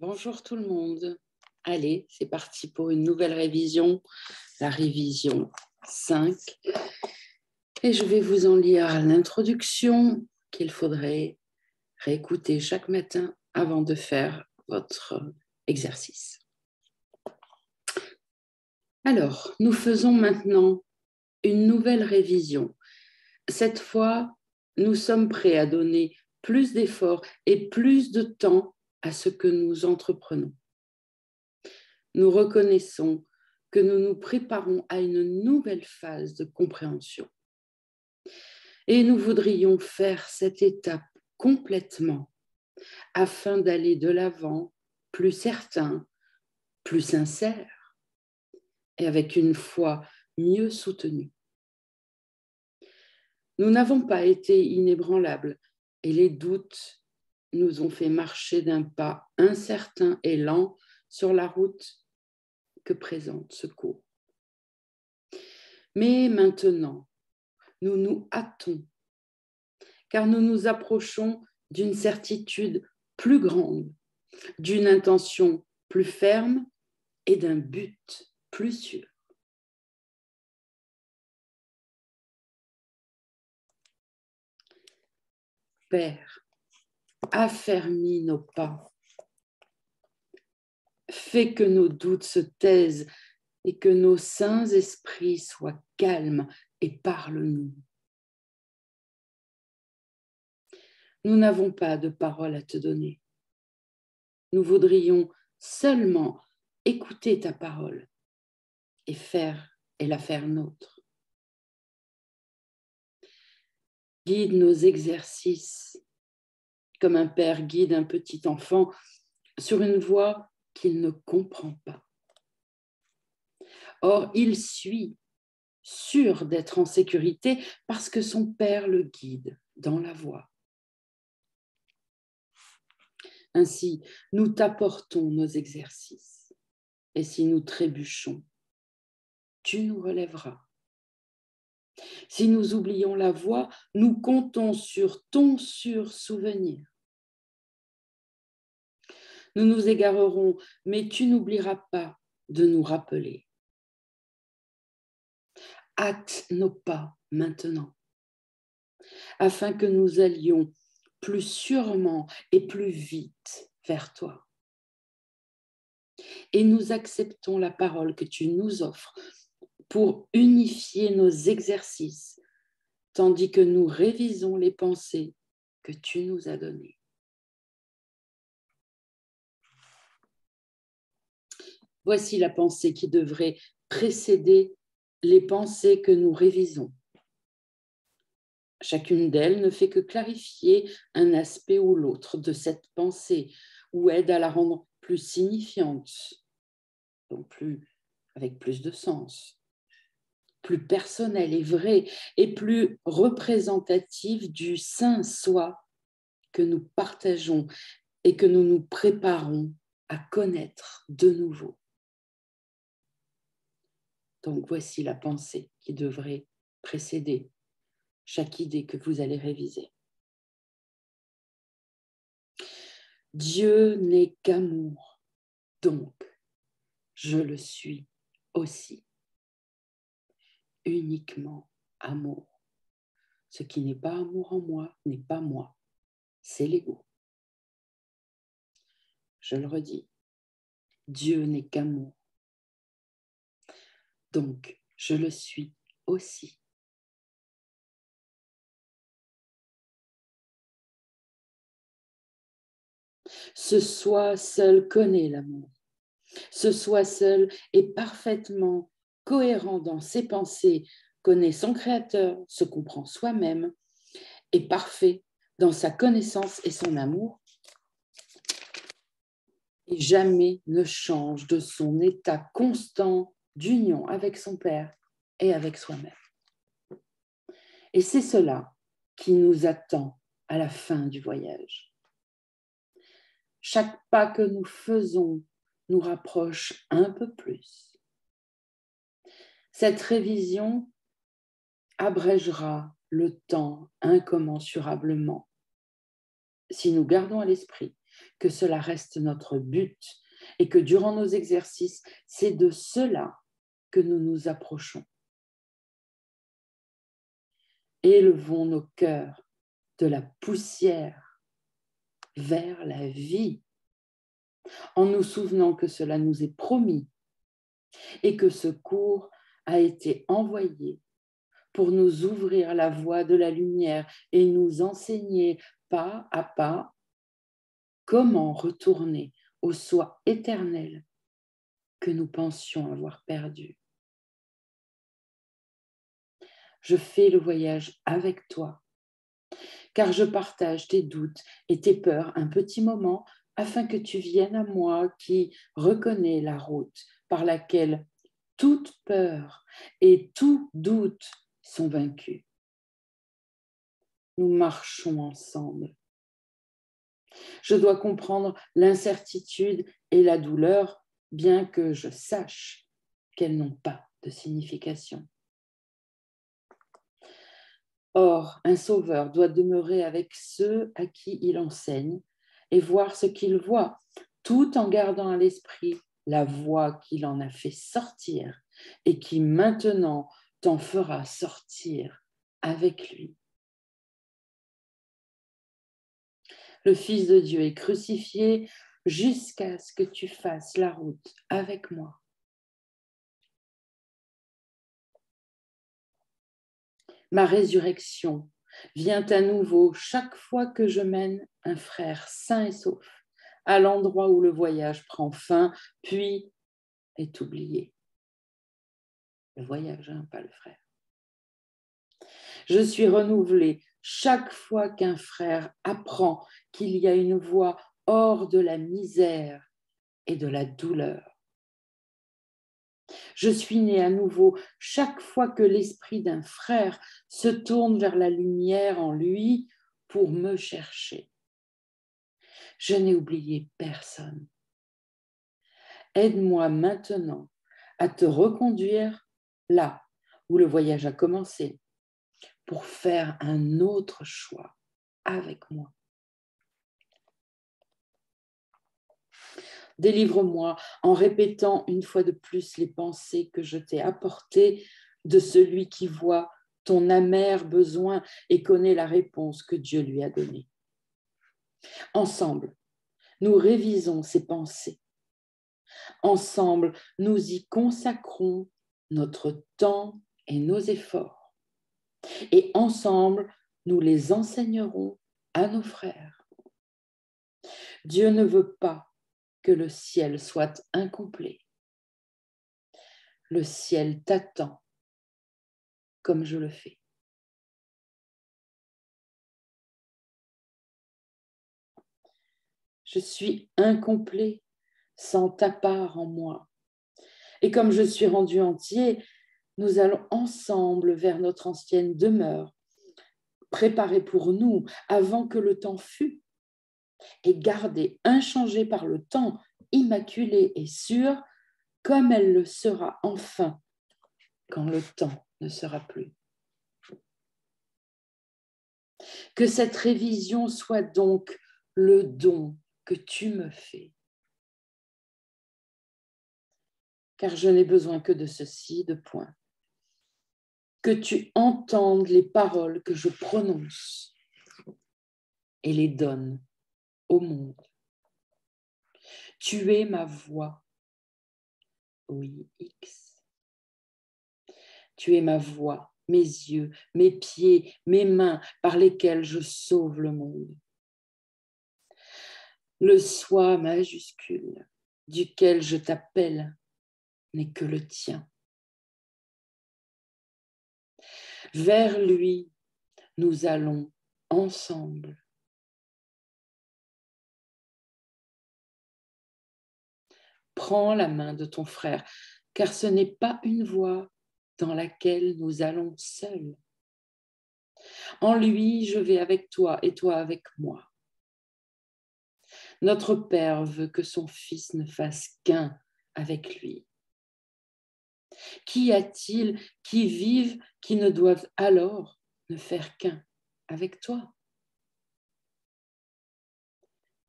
Bonjour tout le monde. Allez, c'est parti pour une nouvelle révision, la révision 5. Et je vais vous en lire l'introduction qu'il faudrait réécouter chaque matin avant de faire votre exercice. Alors, nous faisons maintenant une nouvelle révision. Cette fois, nous sommes prêts à donner plus d'efforts et plus de temps à ce que nous entreprenons. Nous reconnaissons que nous nous préparons à une nouvelle phase de compréhension. Et nous voudrions faire cette étape complètement afin d'aller de l'avant plus certain, plus sincère et avec une foi mieux soutenue. Nous n'avons pas été inébranlables et les doutes nous ont fait marcher d'un pas incertain et lent sur la route que présente ce cours. Mais maintenant, nous nous hâtons, car nous nous approchons d'une certitude plus grande, d'une intention plus ferme et d'un but plus sûr. Père, affermis nos pas, fais que nos doutes se taisent et que nos saints esprits soient calmes et parle-nous. Nous n'avons pas de parole à te donner. Nous voudrions seulement écouter ta parole et la faire nôtre. Guide nos exercices comme un père guide un petit enfant sur une voie qu'il ne comprend pas. Or, il suit, sûr d'être en sécurité parce que son père le guide dans la voie. Ainsi, nous t'apportons nos exercices. Et si nous trébuchons, tu nous relèveras. Si nous oublions la voie, nous comptons sur ton souvenir. Nous nous égarerons, mais tu n'oublieras pas de nous rappeler. Hâte nos pas maintenant, afin que nous allions plus sûrement et plus vite vers toi. Et nous acceptons la parole que tu nous offres pour unifier nos exercices, tandis que nous révisons les pensées que tu nous as données. Voici la pensée qui devrait précéder les pensées que nous révisons. Chacune d'elles ne fait que clarifier un aspect ou l'autre de cette pensée ou aide à la rendre plus signifiante, donc avec plus de sens, plus personnelle et vraie et plus représentative du saint soi que nous partageons et que nous nous préparons à connaître de nouveau. Donc voici la pensée qui devrait précéder chaque idée que vous allez réviser. Dieu n'est qu'amour, donc je le suis aussi. Uniquement amour. Ce qui n'est pas amour en moi n'est pas moi, c'est l'ego. Je le redis, Dieu n'est qu'amour, donc je le suis aussi. Ce soi seul connaît l'amour. Ce soi seul est parfaitement cohérent dans ses pensées, connaît son créateur, se comprend soi-même, est parfait dans sa connaissance et son amour, et jamais ne change de son état constant d'union avec son Père et avec soi-même. Et c'est cela qui nous attend à la fin du voyage. Chaque pas que nous faisons nous rapproche un peu plus. Cette révision abrégera le temps incommensurablement si nous gardons à l'esprit que cela reste notre but et que durant nos exercices, c'est de cela que nous nous approchons. Élevons nos cœurs de la poussière vers la vie, en nous souvenant que cela nous est promis et que ce cours a été envoyé pour nous ouvrir la voie de la lumière et nous enseigner pas à pas comment retourner au soi éternel que nous pensions avoir perdu. Je fais le voyage avec toi, car je partage tes doutes et tes peurs un petit moment afin que tu viennes à moi qui reconnais la route par laquelle toute peur et tout doute sont vaincus. Nous marchons ensemble. Je dois comprendre l'incertitude et la douleur, bien que je sache qu'elles n'ont pas de signification. Or, un sauveur doit demeurer avec ceux à qui il enseigne et voir ce qu'il voit, tout en gardant à l'esprit la voix qu'il en a fait sortir et qui maintenant t'en fera sortir avec lui. Le Fils de Dieu est crucifié jusqu'à ce que tu fasses la route avec moi. Ma résurrection vient à nouveau chaque fois que je mène un frère sain et sauf à l'endroit où le voyage prend fin, puis est oublié. Le voyage, hein, pas le frère. Je suis renouvelée chaque fois qu'un frère apprend qu'il y a une voie hors de la misère et de la douleur. Je suis née à nouveau chaque fois que l'esprit d'un frère se tourne vers la lumière en lui pour me chercher. Je n'ai oublié personne. Aide-moi maintenant à te reconduire là où le voyage a commencé pour faire un autre choix avec moi. Délivre-moi en répétant une fois de plus les pensées que je t'ai apportées de celui qui voit ton amer besoin et connaît la réponse que Dieu lui a donnée. Ensemble, nous révisons ces pensées. Ensemble, nous y consacrons notre temps et nos efforts. Et ensemble, nous les enseignerons à nos frères. Dieu ne veut pas que le ciel soit incomplet. Le ciel t'attend comme je le fais. Je suis incomplet sans ta part en moi. Et comme je suis rendu entier, nous allons ensemble vers notre ancienne demeure, préparée pour nous avant que le temps fût, et gardée inchangée par le temps, immaculée et sûre, comme elle le sera enfin quand le temps ne sera plus. Que cette révision soit donc le don que tu me fais. Car je n'ai besoin que de ceci, de point. Que tu entendes les paroles que je prononce et les donnes au monde. Tu es ma voix. Oui, X. Tu es ma voix, mes yeux, mes pieds, mes mains par lesquels je sauve le monde. Le soi majuscule duquel je t'appelle n'est que le tien. Vers lui, nous allons ensemble. Prends la main de ton frère, car ce n'est pas une voie dans laquelle nous allons seuls. En lui, je vais avec toi et toi avec moi. Notre Père veut que son Fils ne fasse qu'un avec lui. Qu'y a-t-il qui vivent, qui ne doivent alors ne faire qu'un avec toi?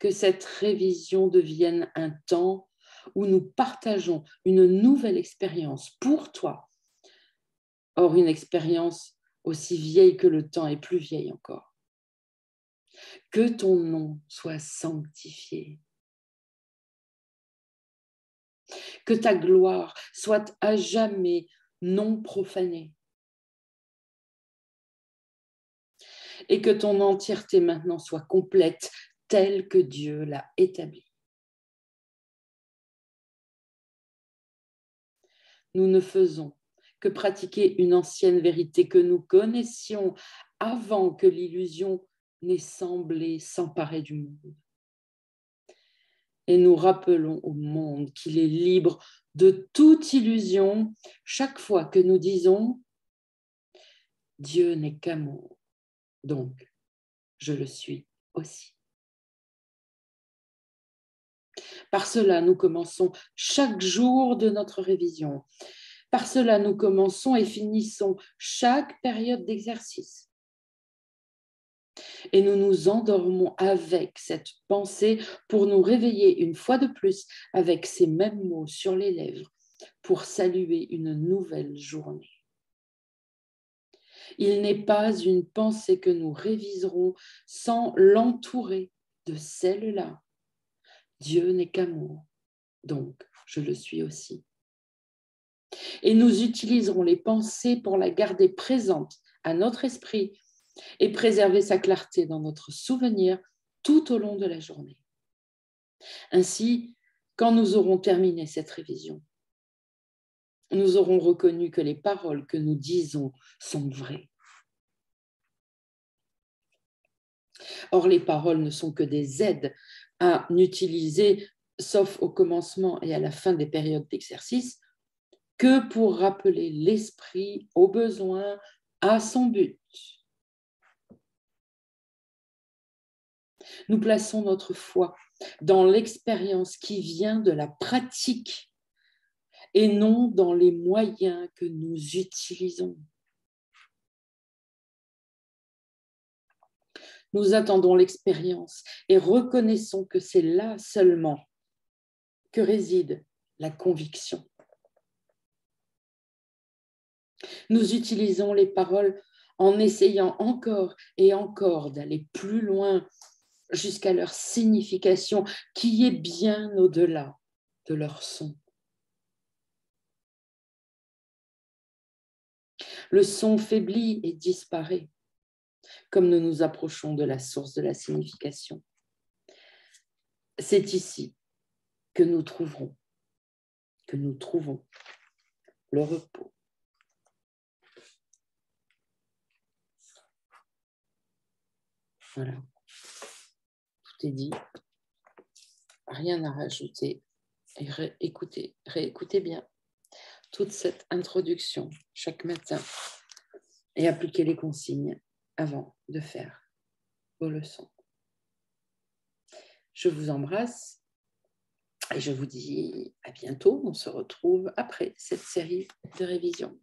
que cette révision devienne un temps où nous partageons une nouvelle expérience pour toi. Or, une expérience aussi vieille que le temps est plus vieille encore. Que ton nom soit sanctifié. Que ta gloire soit à jamais non profanée. Et que ton entièreté maintenant soit complète telle que Dieu l'a établie. Nous ne faisons que pratiquer une ancienne vérité que nous connaissions avant que l'illusion n'ait semblé s'emparer du monde. Et nous rappelons au monde qu'il est libre de toute illusion chaque fois que nous disons « Dieu n'est qu'amour, donc je le suis aussi ». Par cela, nous commençons chaque jour de notre révision. Par cela, nous commençons et finissons chaque période d'exercice. Et nous nous endormons avec cette pensée pour nous réveiller une fois de plus avec ces mêmes mots sur les lèvres pour saluer une nouvelle journée. Il n'est pas une pensée que nous réviserons sans l'entourer de celle-là. Dieu n'est qu'amour, donc je le suis aussi. Et nous utiliserons les pensées pour la garder présente à notre esprit et préserver sa clarté dans notre souvenir tout au long de la journée. Ainsi, quand nous aurons terminé cette révision, nous aurons reconnu que les paroles que nous disons sont vraies. Or, les paroles ne sont que des aides à n'utiliser, sauf au commencement et à la fin des périodes d'exercice, que pour rappeler l'esprit au besoin, à son but. Nous plaçons notre foi dans l'expérience qui vient de la pratique et non dans les moyens que nous utilisons. Nous attendons l'expérience et reconnaissons que c'est là seulement que réside la conviction. Nous utilisons les paroles en essayant encore et encore d'aller plus loin jusqu'à leur signification qui est bien au-delà de leur son. Le son faiblit et disparaît comme nous nous approchons de la source de la signification. C'est ici que nous trouvons le repos. Voilà, tout est dit, rien à rajouter. Et réécoutez bien toute cette introduction chaque matin et appliquez les consignes avant de faire vos leçons. Je vous embrasse et je vous dis à bientôt. On se retrouve après cette série de révisions.